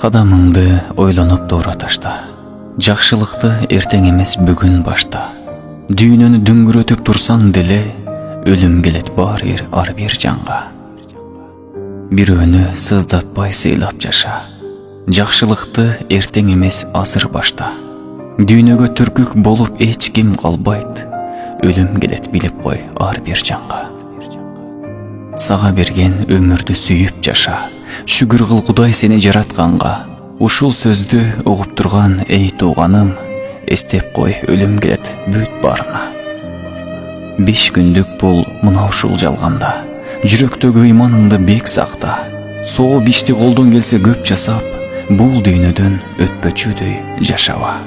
Кадамыңды ойлонуп туура ташта. Жакшылыкты эртең эмес бүгүн башта. Дүйнөнү дүңгүрөтүп турсаң деле, өлүм келет ар бир жанга. Бирөөнү сыздатпай сыйлап жаша. Жакшылыкты эртең эмес азыр башта. Дүйнөгө түркүк болуп эч ким калбайт. Өлүм келет билип кой ар бир жанга. Сага берген өмүрдү сүйүп жаша. Шүгүр кыл Кудай сени жаратканга. Ушул сөздү угуп турган эй тууганым, эстеп кой өлүм келет бүт баарына. 5 күндүк бул мына ушул жалганда. Жүрөктөгү ыйманыңды бек сакта. Сооп ишти колдон келсе көп жасап, бул дүйнөдөн өтпөчүдөй жашаба.